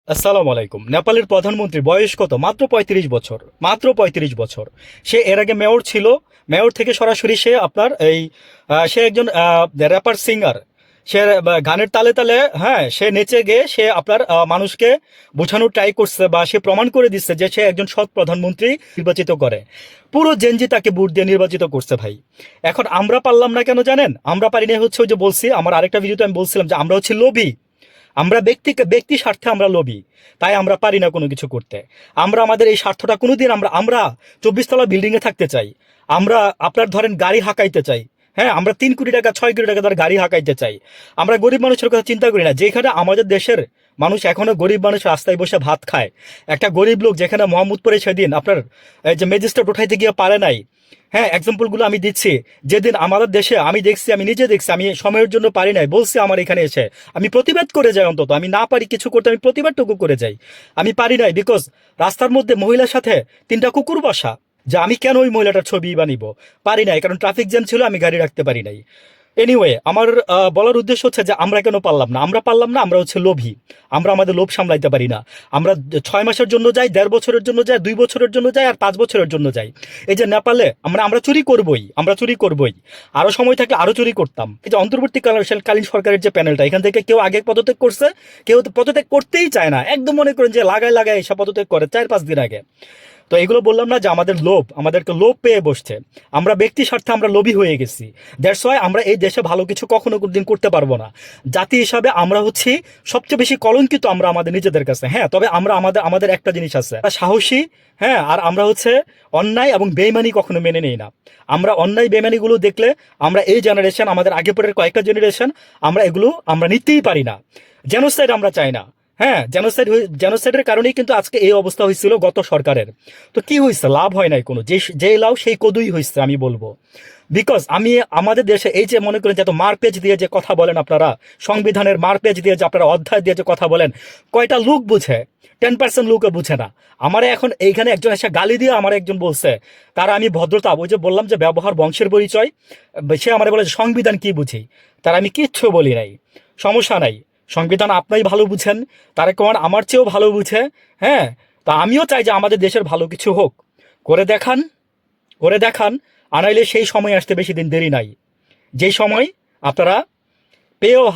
আসসালামু আলাইকুম। নেপালের প্রধানমন্ত্রীর বয়স কত? মাত্র ৩৫ বছর। মাত্র ৩৫ বছর। সে এর আগে মেয়র ছিল। মেয়র থেকে সরাসরি সে আপনার সে একজন র্যাপার সিঙ্গার। সে গানের তালে তালে, হ্যাঁ, সে নেচে গিয়ে সে আপনার মানুষকে বোঝানোর ট্রাই করছে, বা সে প্রমাণ করে দিচ্ছে যে সে একজন সৎ প্রধানমন্ত্রী নির্বাচিত করে। পুরো জেনজি তাকে ভোট দিয়ে নির্বাচিত করছে ভাই। এখন আমরা পারলাম না কেন জানেন? আমরা পারি না হচ্ছে, ওই যে বলছি, আমার আরেকটা ভিডিওতে আমি বলছিলাম যে আমরা হচ্ছে লোভী। আমরা ব্যক্তি স্বার্থে আমরা লোভী। তাই আমরা পারি না কোনো কিছু করতে। আমরা আমাদের এই স্বার্থটা কোনোদিন আমরা আমরা 24 তলা বিল্ডিংয়ে থাকতে চাই। আমরা আপনার ধরেন গাড়ি হাঁকাইতে চাই। হ্যাঁ, আমরা 3 কোটি টাকা 6 কোটি টাকা ধরে গাড়ি হাঁকাইতে চাই। আমরা গরিব মানুষের কথা চিন্তা করি না, যেখানে আমাদের দেশের মানুষ এখনো গরিব মানুষ রাস্তায় বসে ভাত খায়। একটা গরিব লোক যেখানে মোহাম্মদপুরে সেদিন আপনার এই যে ম্যাজিস্ট্রেট উঠাইতে গিয়ে পারে নাই। হ্যাঁ, এক্সাম্পলগুলো আমি দিচ্ছি। যেদিন আমাদের দেশে আমি দেখছি, আমি নিজে দেখছি, আমি সময়ের জন্য পারি নাই, বলছি আমার এখানে এসে আমি প্রতিবাদ করে যাই। অন্তত আমি না পারি কিছু করতে, আমি প্রতিবাদটুকু করে যাই। আমি পারি নাই বিকজ রাস্তার মধ্যে মহিলার সাথে 3টা কুকুর বসা, যে আমি কেন ওই মহিলাটার ছবি বানিব? পারি নাই, কারণ ট্রাফিক জ্যাম ছিল, আমি গাড়ি রাখতে পারি নাই। এনিওয়ে, আমার বলার উদ্দেশ্য হচ্ছে যে আমরা কেন পারলাম না? আমরা পারলাম না, আমরা হচ্ছে লোভী। আমরা আমাদের লোভ সামলাইতে পারি না। আমরা 6 মাসের জন্য যাই, 1.5 বছরের জন্য যাই, 2 বছরের জন্য যাই, আর 5 বছরের জন্য যাই। এই যে নেপালে আমরা আমরা চুরি করবই, আমরা চুরি করবই। আরো সময় থাকলে আরো চুরি করতাম। এই যে অন্তর্বর্তীকালীন সরকারের যে প্যানেলটা, এখান থেকে কেউ আগে পদত্যাগ করছে, কেউ তো পদত্যাগ করতেই চায় না। একদম মনে করেন যে লাগায় লাগায় এসব পদত্যাগ করে 4-5 দিন আগে। তো এগুলো বললাম না যে আমাদের লোভ, আমাদেরকে লোভ পেয়ে বসছে। আমরা ব্যক্তি স্বার্থে আমরা লোভী হয়ে গেছি। দ্যাটস ওয়াই আমরা এই দেশে ভালো কিছু কখনো কোনদিন করতে পারবো না। জাতি হিসাবে আমরা হচ্ছি সবচেয়ে বেশি কলঙ্কিত আমরা আমাদের নিজেদের কাছে। হ্যাঁ, তবে আমরা আমাদের আমাদের একটা জিনিস আছে, সাহসী। হ্যাঁ, আর আমরা হচ্ছে অন্যায় এবং বেইমানি কখনো মেনে নেই না। আমরা অন্যায় বেইমানিগুলো দেখলে আমরা এই জেনারেশন, আমাদের আগে পরের কয়েকটা জেনারেশন, আমরা এগুলো আমরা নিতেই পারি না। জেনোসাইড আমরা চাই না। হ্যাঁ, জেনোসাইডের কারণেই কিন্তু আজকে এই অবস্থা হয়েছিল গত সরকারের। তো কি হয়েছে? লাভ হয় নাই কোনো। যে লাভ সেই কদুই হয়েছে আমি বলবো। বিকজ আমি আমাদের দেশে এই যে মনে করেন যে এত মারপেজ দিয়ে যে কথা বলেন আপনারা, সংবিধানের মারপেজ দিয়ে যে আপনারা অধ্যায় দিয়ে যে কথা বলেন, কয়টা লোক বুঝে? 10% লোকে বুঝে না। আমার এখন এইখানে একজন এসে গালি দিয়ে আমার একজন বলছে, তারা আমি ভদ্রতা, ওই যে বললাম যে ব্যবহার বংশের পরিচয়, সে আমার বলে যে সংবিধান কি বুঝি। তার আমি কিচ্ছু বলি নাই। সমস্যা নাই, সংবিধান আপনি ভালো বুঝেন, তারেক রহমান আমার চেয়েও ভালো বুঝে। হ্যাঁ, তা আমিও চাই যে আমাদের দেশের ভালো কিছু হোক। করে দেখান, করে দেখান। আনাইলে সেই সময় আসতে বেশি দিন দেরি নাই, যেই সময় আপনারা পেয়েও